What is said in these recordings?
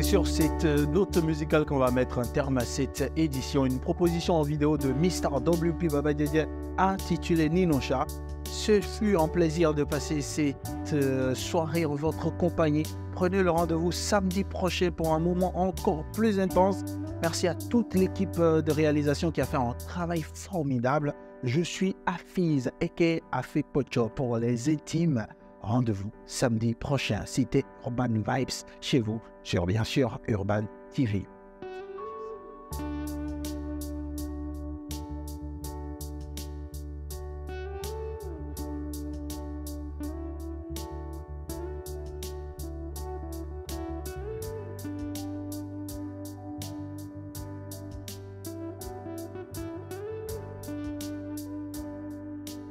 c'est sur cette note musicale qu'on va mettre un terme à cette édition. Une proposition en vidéo de Mr. WP Baba Diedie intitulée Ninoncha. Ce fut un plaisir de passer cette soirée en votre compagnie. Prenez le rendez-vous samedi prochain pour un moment encore plus intense. Merci à toute l'équipe de réalisation qui a fait un travail formidable. Je suis Afiz, aka Afik Pocho pour les intimes. Rendez-vous samedi prochain. C'était Urban Vibes chez vous, sur bien sûr Urban TV.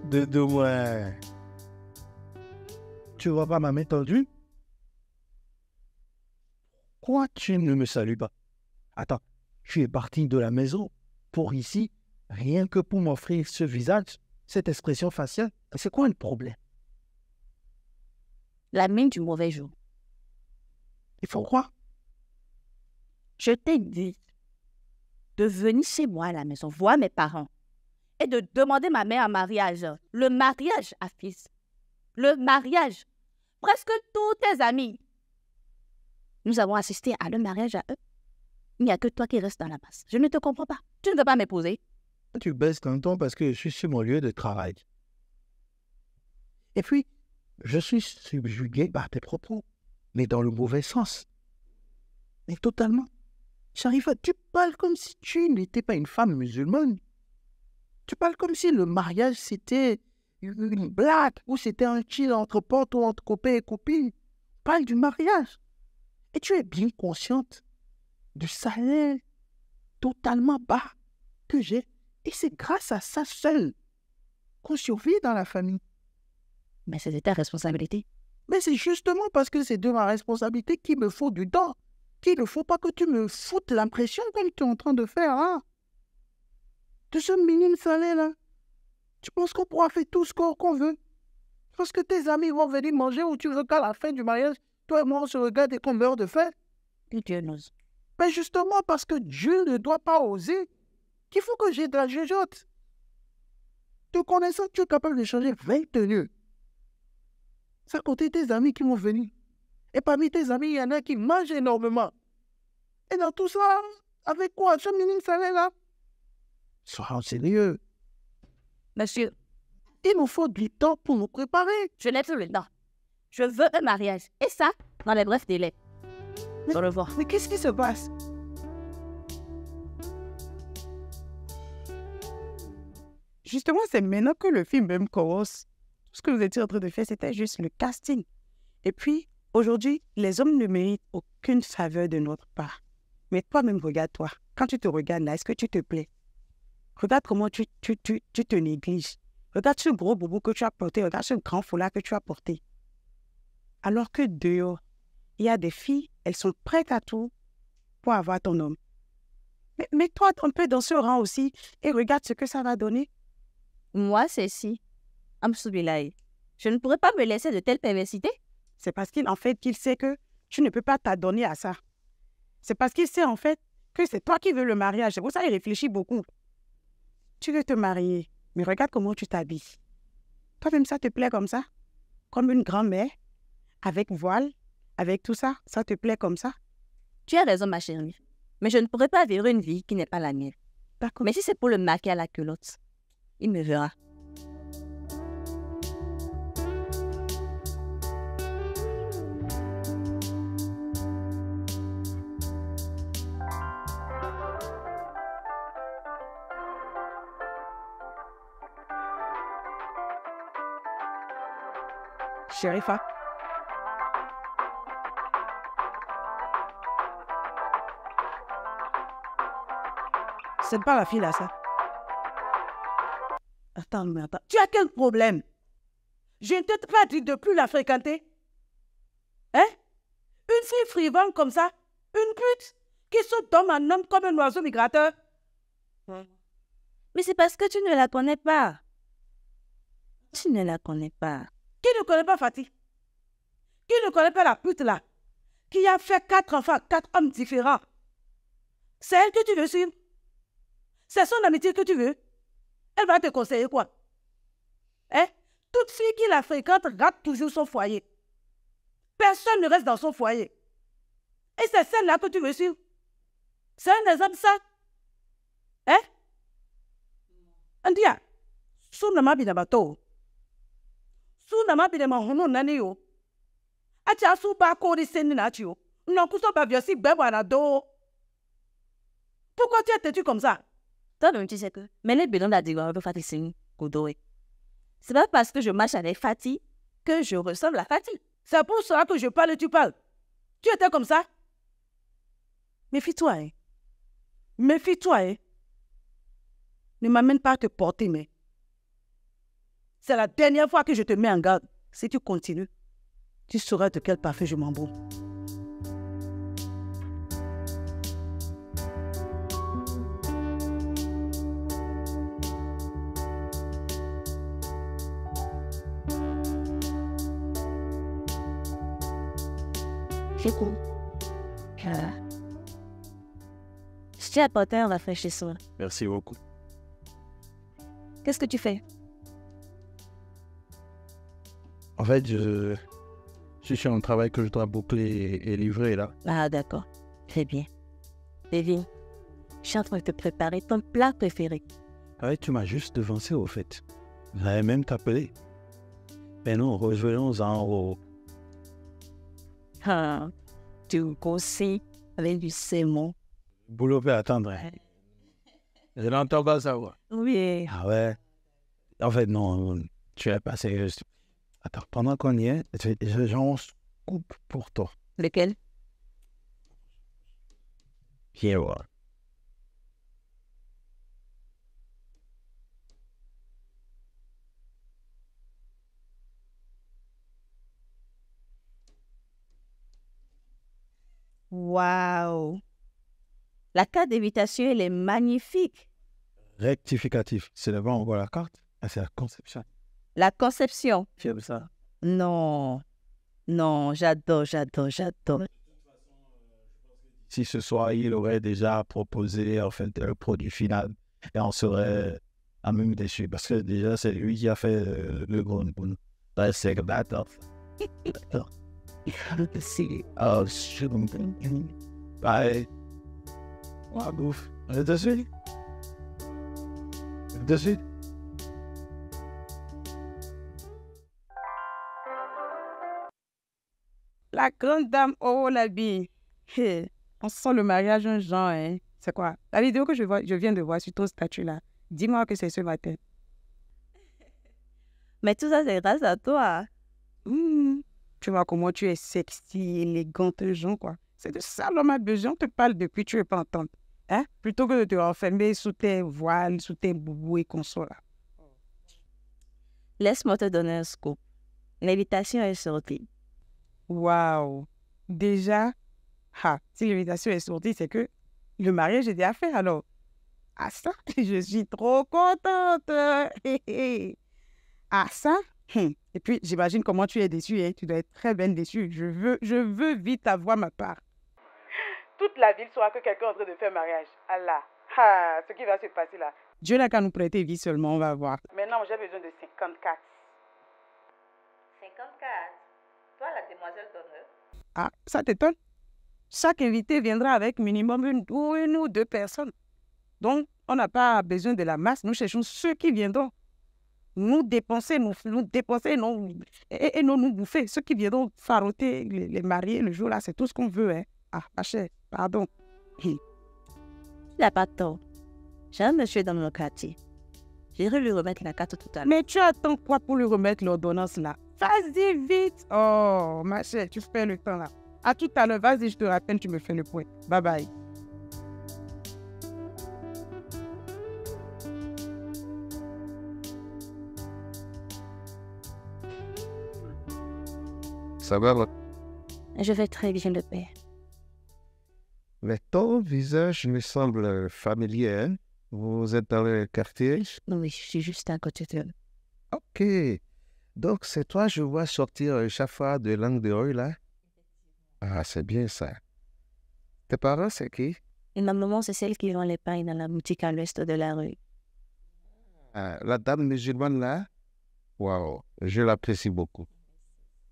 De demain. Tu vois pas ma main tendue? Pourquoi tu ne me salues pas? Attends, tu es parti de la maison pour ici, rien que pour m'offrir ce visage, cette expression faciale. C'est quoi le problème? La mine du mauvais jour. Il faut quoi? Je t'ai dit de venir chez moi à la maison, voir mes parents et de demander ma mère en mariage. Le mariage, Afis. Le mariage. Presque tous tes amis. Nous avons assisté à le mariage à eux. Il n'y a que toi qui restes dans la masse. Je ne te comprends pas. Tu ne veux pas m'épouser. Tu baisses ton ton parce que je suis sur mon lieu de travail. Et puis, je suis subjugué par tes propos, mais dans le mauvais sens. Mais totalement. Sharifa, tu parles comme si tu n'étais pas une femme musulmane. Tu parles comme si le mariage, c'était une blague ou c'était un chill entre potes ou entre copains et copines. Parle du mariage. Et tu es bien consciente du salaire totalement bas que j'ai. Et c'est grâce à ça seul qu'on survit dans la famille. Mais c'était ta responsabilité. Mais c'est justement parce que c'est de ma responsabilité qu'il me faut du temps. Qu'il ne faut pas que tu me foutes l'impression comme tu es en train de faire, hein. De ce minime salaire-là. Tu penses qu'on pourra faire tout ce qu'on veut? Parce que tes amis vont venir manger ou tu veux qu'à la fin du mariage, toi et moi, on se regarde et qu'on meurt de faim? Que Dieu nous. Mais justement parce que Dieu ne doit pas oser, qu'il faut que j'ai de la jugeote. Te connaissant, tu es capable de changer 20 tenues. C'est à côté tes amis qui vont venir. Et parmi tes amis, il y en a qui mangent énormément. Et dans tout ça, avec quoi? Ce minime salaire-là? Sois sérieux. Monsieur, Il nous faut du temps pour nous préparer. je n'ai plus le temps. Je veux un mariage. Et ça, dans les brefs délais. Au revoir. Mais qu'est-ce qui se passe? Justement, c'est maintenant que le film même commence. Tout ce que vous étiez en train de faire, c'était juste le casting. Et puis, aujourd'hui, les hommes ne méritent aucune faveur de notre part. Mais toi-même, regarde-toi. Quand tu te regardes là, est-ce que tu te plais? Regarde comment tu te négliges. Regarde ce gros boubou que tu as porté. Regarde ce grand foulard que tu as porté. Alors que dehors, il y a des filles, elles sont prêtes à tout pour avoir ton homme. Mais mets-toi un peu dans ce rang aussi et regarde ce que ça va donner. Moi, c'est si. Amsoubilaï. Je ne pourrais pas me laisser de telles perversités. C'est parce qu'il sait que tu ne peux pas t'adonner à ça. C'est parce qu'il sait en fait que c'est toi qui veux le mariage. C'est pour ça qu'il réfléchit beaucoup. Tu veux te marier, mais regarde comment tu t'habilles. Toi-même, ça te plaît comme ça? Comme une grand-mère, avec voile, avec tout ça, ça te plaît comme ça? Tu as raison, ma chérie. Mais je ne pourrais pas vivre une vie qui n'est pas la mienne. D'accord. Mais si c'est pour le marquer à la culotte, il me verra. Sherifa. C'est pas la fille là, ça. Attends, mais attends. Tu as quel problème? Je ne t'ai pas dit de plus la fréquenter. Hein? Une fille frivole comme ça, une pute, qui saute d'homme en homme comme un oiseau migrateur. Mais c'est parce que tu ne la connais pas. Tu ne la connais pas. Qui ne connaît pas Fatih? Qui ne connaît pas la pute là? qui a fait 4 enfants, 4 hommes différents. C'est elle que tu veux suivre? C'est son amitié que tu veux? Elle va te conseiller quoi? Hein? Toute fille qui la fréquente rate toujours son foyer. Personne ne reste dans son foyer. Et c'est celle-là que tu veux suivre? C'est un exemple, ça? Hein? Andia, Sunama Binabato. Sunama Binamahono Nanio. Acha Suba Kori Seninatio. Non, Kusoba Biasi Bebanado. Pourquoi tu es têtu comme ça? Toi-même, tu sais que, mais les bidons d'Adigua un peu fatigués, Koudoé. C'est pas parce que je marche avec Fatih que je ressemble à Fatih. C'est pour cela que je parle et tu parles. Tu étais comme ça? Méfie-toi, hein. Méfie-toi, hein. Ne m'amène pas à te porter, mais c'est la dernière fois que je te mets en garde. Si tu continues, tu sauras de quel parfum je m'embrouille. C'est cool. Je t'ai apporté un rafraîchissement. Merci beaucoup. Qu'est-ce que tu fais? En fait, je suis sur un travail que je dois boucler et livrer là. Ah, d'accord. Très bien. Devine, je suis en train de te préparer ton plat préféré. Ouais, tu m'as juste devancé au fait. J'allais même t'appeler. Mais non, revenons-en au... Ah, tu conseilles avec du saumon. Boulot peut attendre. Hein. Je n'entends pas ça. Ouais. Oui. Ah ouais. En fait, non, tu es pas sérieuse. Attends, pendant qu'on y est, j'en coupe pour toi. Lequel? Viens voir. Waouh! La carte d'invitation, elle est magnifique. Rectificatif. C'est le vent, on voit la carte. Ah, c'est la conception. La conception. J'aime ça. Non. Non, j'adore. Si ce soir, il aurait déjà proposé en fait le produit final et on serait à même déçu parce que déjà, c'est lui qui a fait le gros boulot. C'est que d'accord. C'est... Oh, je... Bye. Ouais, bouffe. On est dessus. Dessus. La grande dame, oh la vie. On sent le mariage un genre, hein. C'est quoi? La vidéo que je viens de voir sur ton statut là. Dis-moi que c'est ce matin. Mais tout ça, c'est grâce à toi. Tu vois comment tu es sexy, élégante, genre quoi. C'est de ça l'homme a besoin. On te parle depuis tu ne veux pas entendre. Hein? Plutôt que de te renfermer sous tes voiles, sous tes boubous et consorts là. Laisse-moi te donner un scoop. L'invitation est sortie. Waouh! Déjà, si l'invitation est sortie, c'est que le mariage est déjà fait alors. Ah ça, je suis trop contente. Ah ça, et puis j'imagine comment tu es déçue, hein? Tu dois être très bien déçue. Je veux vite avoir ma part. Toute la ville saura que quelqu'un est en train de faire mariage. Allah, ce qui va se passer là. Dieu n'a qu'à nous prêter vie seulement, on va voir. Maintenant, j'ai besoin de 54. 54. Toi, la demoiselle d'honneur. Ah, ça t'étonne? Chaque invité viendra avec minimum une ou deux personnes. Donc, on n'a pas besoin de la masse. Nous cherchons ceux qui viendront nous dépenser, et nous bouffer. Ceux qui viendront faroter les mariés le jour-là, c'est tout ce qu'on veut. Hein. Ah, ma chère, pardon. Il n'a pas tort. J'ai un monsieur dans mon quartier. J'irai lui remettre la carte tout à l'heure. Mais tu attends quoi pour lui remettre l'ordonnance là? Vas-y vite. Oh, ma chère, tu fais le temps là. À tout à l'heure, vas-y, je te rappelle, tu me fais le point. Bye bye. Ça va, Je vais très bien, le père. mais ton visage me semble familier. Hein? Vous êtes dans le quartier? Oui, je suis juste à côté de eux. Ok. Donc, c'est toi, je vois sortir chaque fois de l'angle de rue, là? Ah, c'est bien ça. Tes parents, c'est qui? Et ma maman, c'est celle qui vend les pains dans la boutique à l'ouest de la rue. Ah, la dame musulmane là? Waouh, je l'apprécie beaucoup.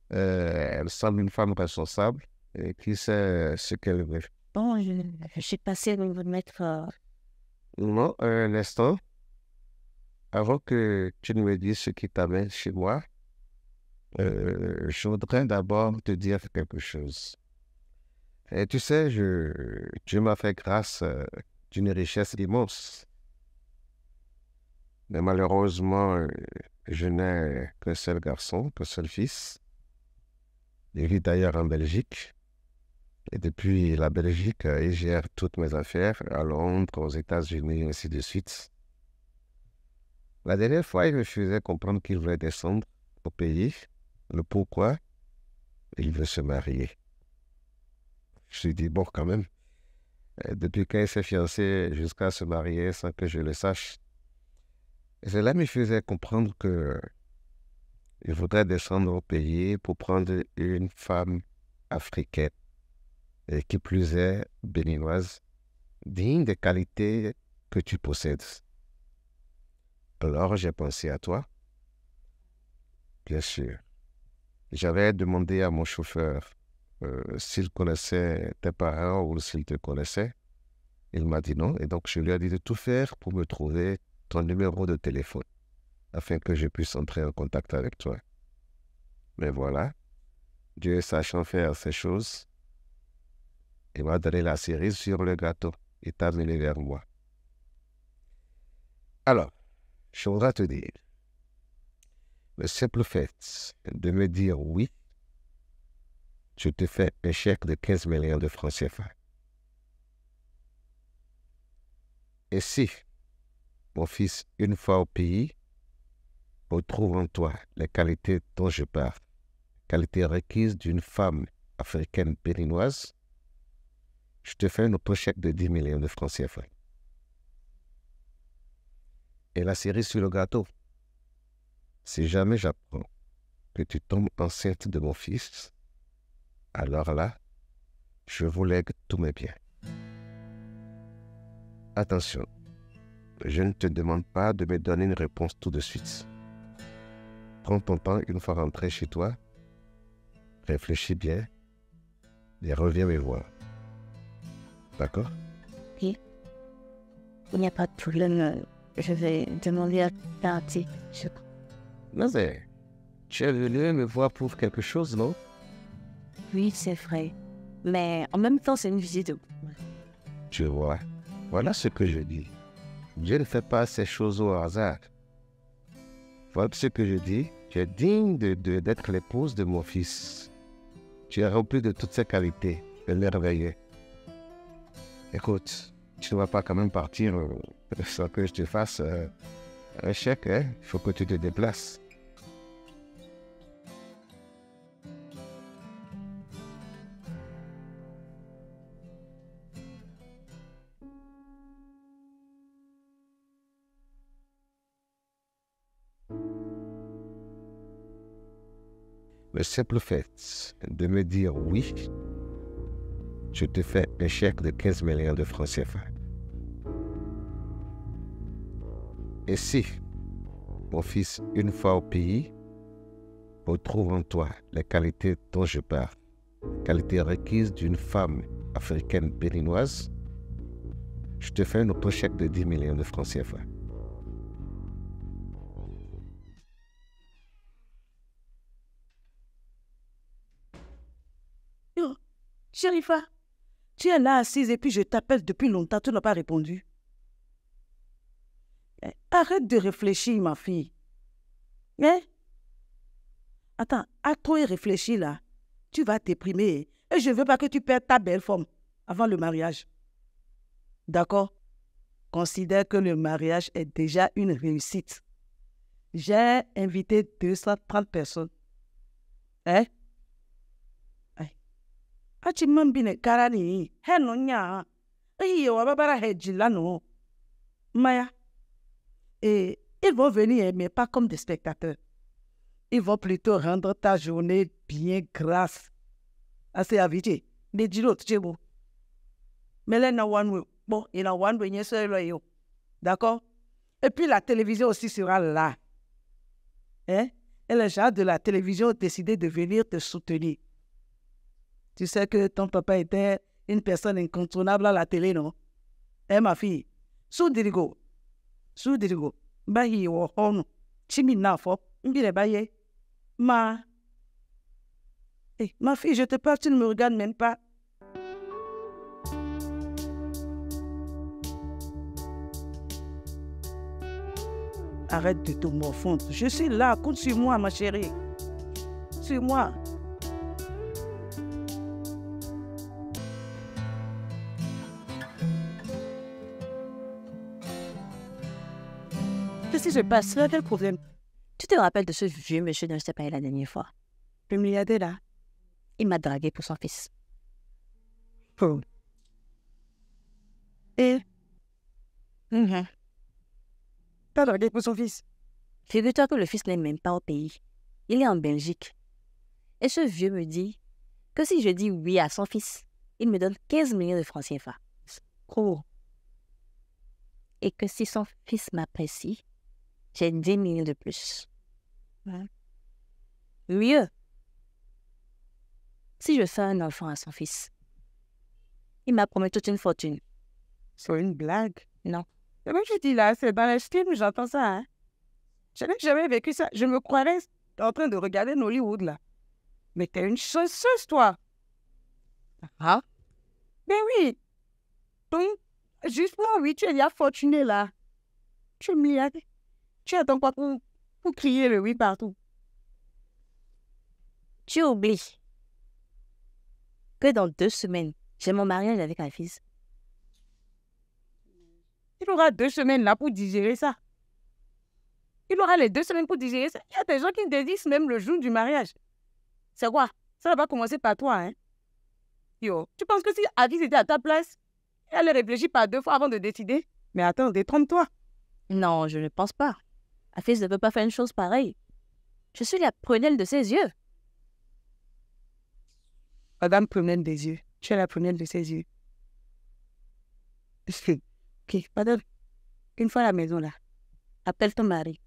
Elle semble une femme responsable et qui sait ce qu'elle veut. Bon, je suis passée vous mettre... Non, un instant, avant que tu ne me dises ce qui t'amène chez moi, je voudrais d'abord te dire quelque chose. Et tu sais, Dieu m'a fait grâce d'une richesse immense. Mais malheureusement, je n'ai qu'un seul garçon, qu'un seul fils. Il vit d'ailleurs en Belgique. Et depuis la Belgique, il gère toutes mes affaires à Londres, aux États-Unis, et ainsi de suite. La dernière fois, il me faisait comprendre qu'il voulait descendre au pays. Le pourquoi, il veut se marier. Je me suis dit, bon, quand même, depuis quand il s'est fiancé jusqu'à se marier sans que je le sache. Et cela me faisait comprendre que il voudrait descendre au pays pour prendre une femme africaine, et qui plus est béninoise, digne des qualités que tu possèdes. Alors j'ai pensé à toi, bien sûr. J'avais demandé à mon chauffeur s'il connaissait tes parents ou s'il te connaissait. Il m'a dit non, et donc je lui ai dit de tout faire pour me trouver ton numéro de téléphone, afin que je puisse entrer en contact avec toi. Mais voilà, Dieu sachant faire ces choses, il m'a donné la cerise sur le gâteau et t'a amené vers moi. Alors, je voudrais te dire, le simple fait de me dire oui, je te fais un chèque de 15 millions de francs CFA. Et si, mon fils, une fois au pays, retrouve en toi les qualités dont je parle, qualités requises d'une femme africaine béninoise, je te fais un autre chèque de 10 millions de francs CFA. Et la cerise sur le gâteau, si jamais j'apprends que tu tombes enceinte de mon fils, alors là, je vous lègue tous mes biens. Attention, je ne te demande pas de me donner une réponse tout de suite. Prends ton temps une fois rentré chez toi, réfléchis bien et reviens me voir. D'accord? Oui. Il n'y a pas de problème. Je vais demander à Tati. Mais tu es venu me voir pour quelque chose, non? Oui, c'est vrai. Mais en même temps, c'est une visite. Tu vois, voilà ce que je dis. Dieu ne fait pas ces choses au hasard. Voilà ce que je dis. Tu es digne d'être l'épouse de mon fils. Tu es rempli de toutes ces qualités, merveilleux. Écoute, tu ne vas pas quand même partir sans que je te fasse un chèque, hein? Il faut que tu te déplaces. Le simple fait de me dire oui, je te fais un chèque de 15 millions de francs CFA. Et si, mon fils, une fois au pays, retrouve en toi les qualités dont je parle, qualités requises d'une femme africaine béninoise, je te fais un autre chèque de 10 millions de francs CFA. Yo, Sherifa, tu es là assise et puis je t'appelle depuis longtemps, tu n'as pas répondu. Arrête de réfléchir, ma fille. Hein? Attends, à trop y réfléchir là, tu vas t'éprimer. Et je ne veux pas que tu perdes ta belle forme avant le mariage. D'accord? Considère que le mariage est déjà une réussite. J'ai invité 230 personnes. Hein? Achimambine karani, heno nya. Wababara hejilano. Maya. Et ils vont venir, mais pas comme des spectateurs. Ils vont plutôt rendre ta journée bien grasse. assez habitué. Des dilos, tu beau. Mais là, il y a one bon, il y a one way, d'accord? Et puis la télévision aussi sera là. Hein? Et les gens de la télévision ont décidé de venir te soutenir. Tu sais que ton papa était une personne incontournable à la télé, non? Eh, ma fille, sous-dirigo, bayi wo hono, chimi nafo, mbire baye, ma fille, je te parle, tu ne me regardes même pas. Arrête de te morfondre. Je suis là, compte sur moi, ma chérie. Sur moi. Qu'est-ce qui se passe? Quel est le problème? Tu te rappelles de ce vieux monsieur dont je t'ai parlé la dernière fois? Le milliardaire là. Il m'a dragué pour son fils. Oh. Et t'as dragué pour son fils? Figure-toi que le fils n'est même pas au pays. Il est en Belgique. Et ce vieux me dit que si je dis oui à son fils, il me donne 15 millions de francs CFA. Oh. Et que si son fils m'apprécie, j'ai 10 millions de plus. Ouais. Mieux, si je fais un enfant à son fils, il m'a promis toute une fortune. C'est une blague. Non. C'est comme je dis là, c'est dans les films, j'entends ça. Hein? Je n'ai jamais vécu ça. Je me croirais en train de regarder Hollywood là. Mais t'es une chanceuse, toi. Ah? Ben oui. Donc, justement, oui, tu es bien fortuné là. Tu es milliardaire. Tu attends quoi pour crier le oui partout? Tu oublies que dans 2 semaines, j'ai mon mariage avec un fils. Il aura 2 semaines là pour digérer ça. Il aura les 2 semaines pour digérer ça. Il y a des gens qui dédisent même le jour du mariage. C'est quoi? Ça va commencer par toi, hein? Yo, tu penses que si Avis était à ta place, elle allait réfléchir par 2 fois avant de décider? Mais attends, détrompe-toi. Non, je ne pense pas. Un fils ne peut pas faire une chose pareille. Je suis la prunelle de ses yeux. Madame prunelle des yeux. Tu es la prunelle de ses yeux. Ok, madame, une fois à la maison là, appelle ton mari,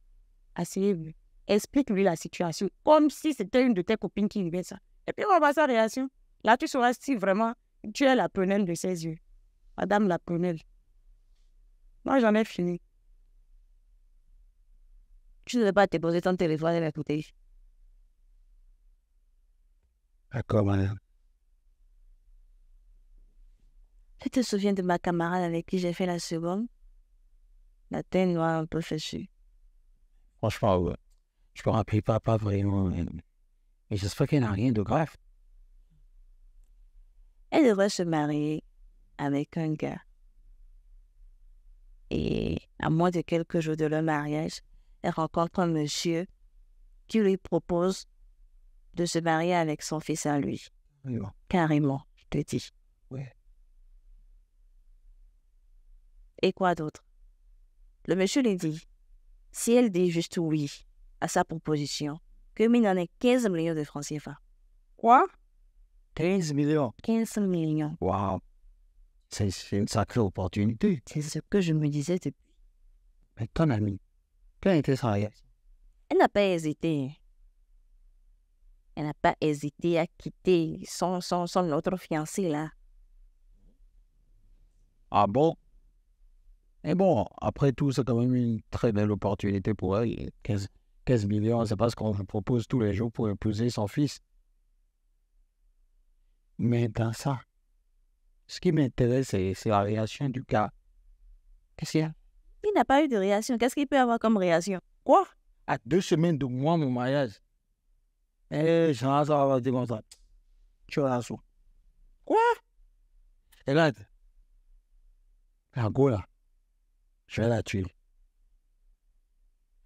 asseyez-vous, explique-lui la situation, comme si c'était une de tes copines qui vivait ça. Et puis on va voir sa réaction. Là, tu sauras si vraiment tu es la prunelle de ses yeux. Madame la prunelle. Moi, j'en ai fini. Tu ne devais pas te poser ton téléphone et l'écouter. D'accord, madame. Tu te souviens de ma camarade avec qui j'ai fait la seconde? La tête noire un peu fêchue. Franchement, ouais. Je me rappelle pas vraiment. Mais j'espère qu'il n'y a rien de grave. Elle devrait se marier avec un gars. Et à moins de quelques jours de leur mariage, elle rencontre un monsieur qui lui propose de se marier avec son fils à lui. Oui, bon. Carrément, je te dis. Ouais. Et quoi d'autre? Le monsieur lui dit, si elle dit juste oui à sa proposition, que il en ait 15 millions de francs CFA. Quoi? 15 millions. 15 millions. Waouh. C'est une sacrée opportunité. C'est ce que je me disais depuis. Mais ton ami, quelle était sa réaction? Elle n'a pas hésité. Elle n'a pas hésité à quitter son autre fiancé là. Ah bon? Et bon, après tout, c'est quand même une très belle opportunité pour elle. 15 millions, c'est pas ce qu'on vous propose tous les jours pour épouser son fils. Mais dans ça, ce qui m'intéresse, c'est la réaction du gars. Qu'est-ce qu'il y a? Il n'a pas eu de réaction. Qu'est-ce qu'il peut avoir comme réaction? Quoi? À 2 semaines de moi, mon mariage. Eh, ça va dire comme ça. Tu vas là-dessous. Quoi? Regarde. La go là. Je vais la tuer.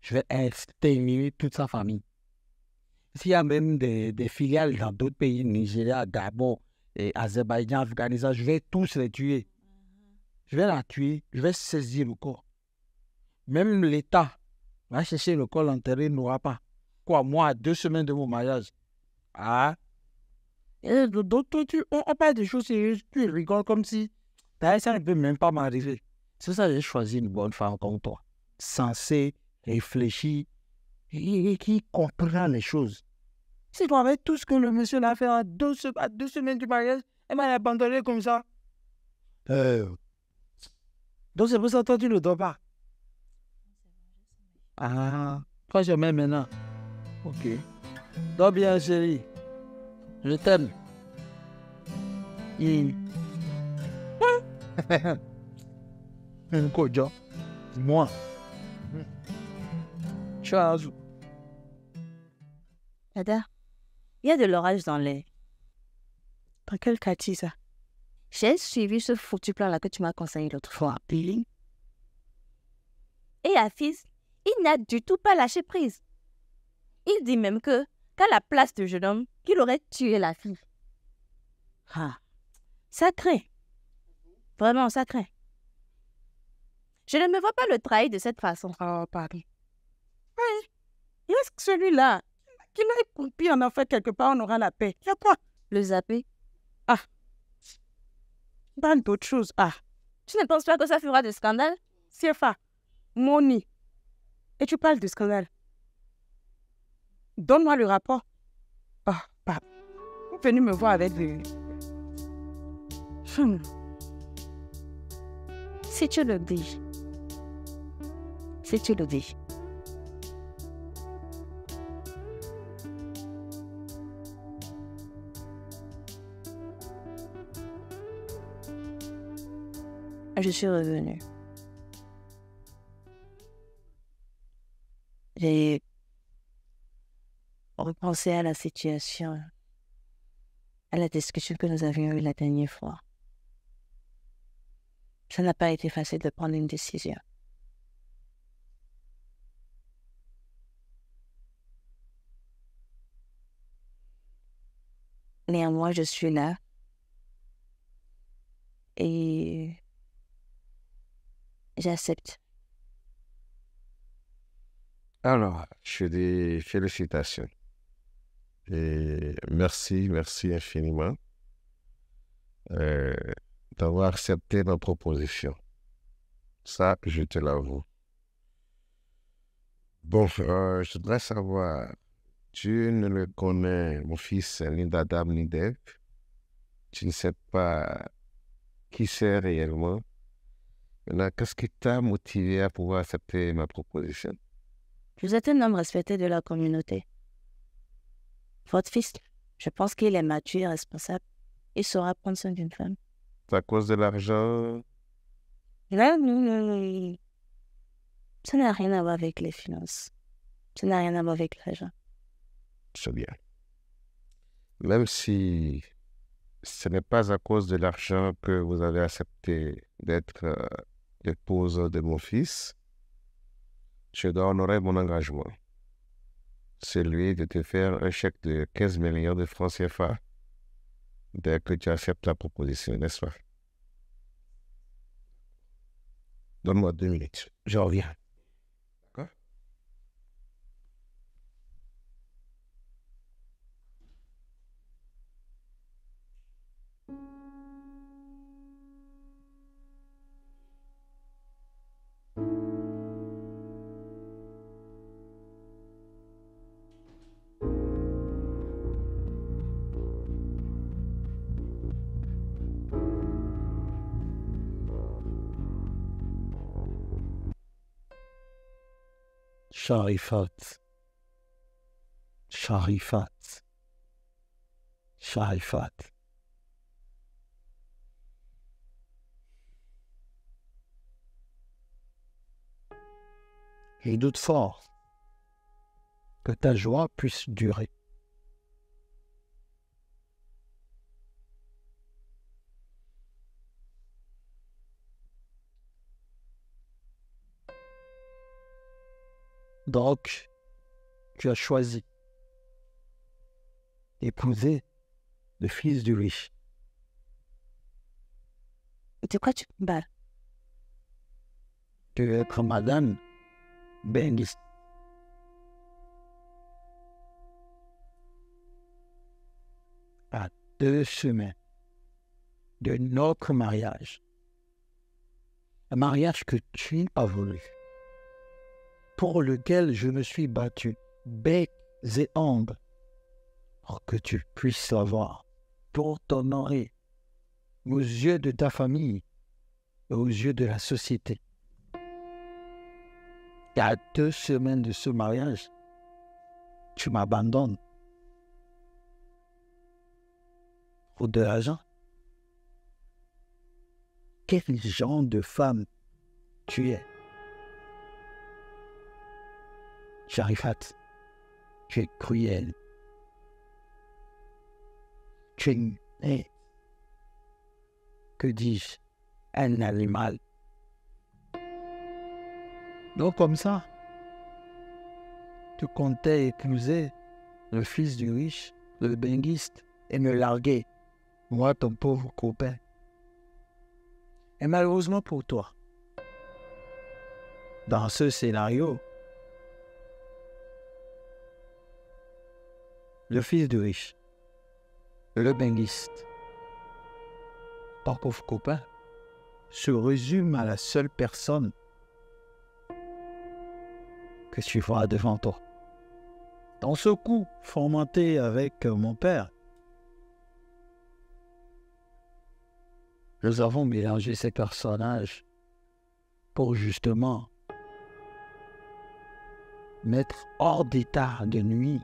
Je vais exterminer toute sa famille. S'il y a même des filiales dans d'autres pays, Nigeria, Gabon, et Azerbaïdjan, Afghanistan, je vais tous les tuer. Je vais la tuer, je vais saisir le corps. Même l'État va chercher le corps, l'enterrer, n'aura pas. Quoi, moi, à 2 semaines de mon mariage? Ah? Et donc, toi, on parle des choses sérieuses, tu rigoles comme si ça ne peut même pas m'arriver. C'est pour ça que j'ai choisi une bonne femme comme toi, sensée, réfléchie, et qui comprend les choses. C'est toi, avec tout ce que le monsieur l'a fait à 2 semaines du mariage, elle m'a abandonné comme ça. Donc c'est pour ça que toi, tu ne dors pas. Ah, toi, je m'aime maintenant. Ok. Dors bien, chérie. Je t'aime. Kojo. Moi. Charles. Dada, il y a de l'orage dans l'air. Dans quel quartier, ça? J'ai suivi ce foutu plan-là que tu m'as conseillé l'autre fois. Et Afis, il n'a du tout pas lâché prise. Il dit même que, qu'à la place du jeune homme, qu'il aurait tué la fille. Ah, ça craint. Vraiment, ça craint. Je ne me vois pas le trahir de cette façon. Oh, pardon. Oui, il reste que celui-là. Qu'il aille pompier en enfer quelque part, on aura la paix. Il y a quoi? Le zapper. Parle d'autre chose. Tu ne penses pas que ça fera de scandale? CFA, Moni. Et tu parles de scandale. Donne-moi le rapport. Pardon. Vous venez me voir avec des... Si tu le dis. Si tu le dis. Je suis revenue. J'ai repensé à la situation, à la discussion que nous avions eue la dernière fois. Ça n'a pas été facile de prendre une décision. Néanmoins, je suis là et j'accepte. Alors, je dis félicitations. Et merci infiniment d'avoir accepté nos propositions. Ça, je te l'avoue. Bon, je voudrais savoir, tu ne le connais, mon fils, ni d'Adam ni d'Ève. Tu ne sais pas qui c'est réellement. Maintenant, qu'est-ce qui t'a motivé à pouvoir accepter ma proposition? Vous êtes un homme respecté de la communauté. Votre fils, je pense qu'il est mature et responsable. Il saura prendre soin d'une femme. C'est à cause de l'argent? Non. Ça n'a rien à voir avec les finances. Ça n'a rien à voir avec l'argent. C'est bien. Même si ce n'est pas à cause de l'argent que vous avez accepté d'être l'épouse de mon fils, je dois honorer mon engagement. Celui de te faire un chèque de 15 millions de francs CFA dès que tu acceptes la proposition, n'est-ce pas? Donne-moi 2 minutes, je reviens. D'accord? Sharifat. Je doute fort que ta joie puisse durer. Donc, tu as choisi d'épouser le fils du riche. De quoi tu me parles? Tu veux être Madame Bengis. 2 semaines de notre mariage. Un mariage que tu n'as pas voulu, pour lequel je me suis battu bec et ongles pour que tu puisses l'avoir, pour t'honorer aux yeux de ta famille et aux yeux de la société. Et à 2 semaines de ce mariage, tu m'abandonnes pour de l'argent. Quel genre de femme tu es? Sharifat, tu es cruelle. Tu es une bête. Que dis-je? Un animal. Donc comme ça, tu comptais épouser le fils du riche, le benguiste, et me larguer, moi ton pauvre copain. Et malheureusement pour toi, dans ce scénario, le fils du riche, le benguiste, ton pauvre copain, se résume à la seule personne que tu vois devant toi. Dans ce coup fomenté avec mon père, nous avons mélangé ces personnages pour justement mettre hors d'état de nuit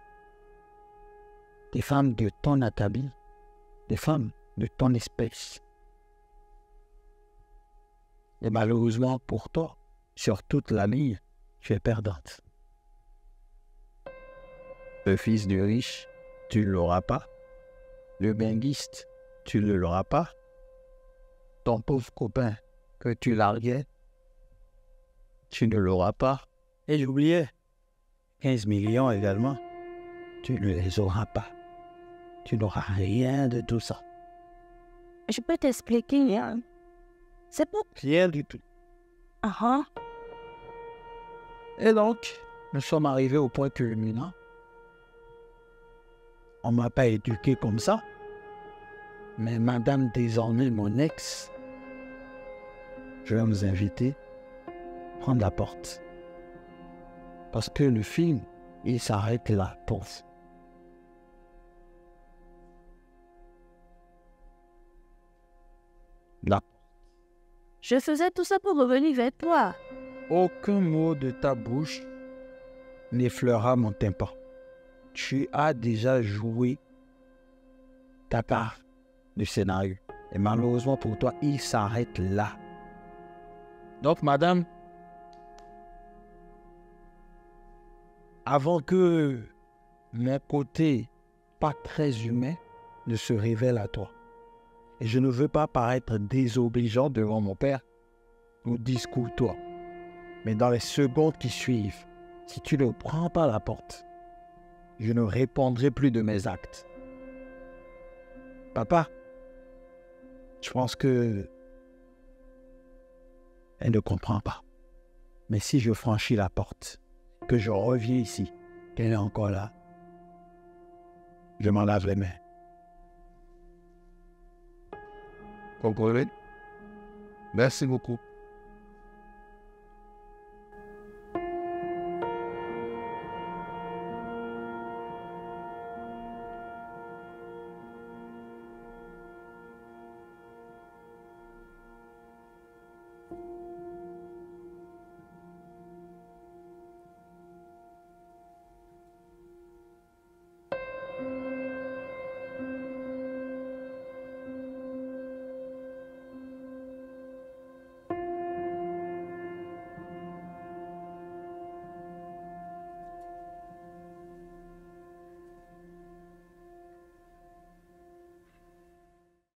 des femmes de ton atabi, des femmes de ton espèce. Et malheureusement pour toi, sur toute la ligne, tu es perdante. Le fils du riche, tu ne l'auras pas. Le benguiste, tu ne l'auras pas. Ton pauvre copain que tu larguais, tu ne l'auras pas. Et j'oubliais, 15 millions également, tu ne les auras pas. Tu n'auras rien de tout ça. Je peux t'expliquer, hein? C'est pour... Rien du tout. Et donc, nous sommes arrivés au point culminant. On ne m'a pas éduqué comme ça. Mais madame, désormais mon ex, je vais vous inviter à prendre la porte. Parce que le film, il s'arrête là pour vous. Là. Je faisais tout ça pour revenir vers toi. Aucun mot de ta bouche n'effleura mon tympan. Tu as déjà joué ta part du scénario. Et malheureusement pour toi, il s'arrête là. Donc, madame, avant que mon côté pas très humain ne se révèle à toi, et je ne veux pas paraître désobligeant devant mon père ou discourtois, mais dans les secondes qui suivent, si tu ne prends pas la porte, je ne répondrai plus de mes actes. Papa, je pense que elle ne comprend pas. Mais si je franchis la porte, que je reviens ici, qu'elle est encore là, je m'en lave les mains. Comprenez? Merci beaucoup.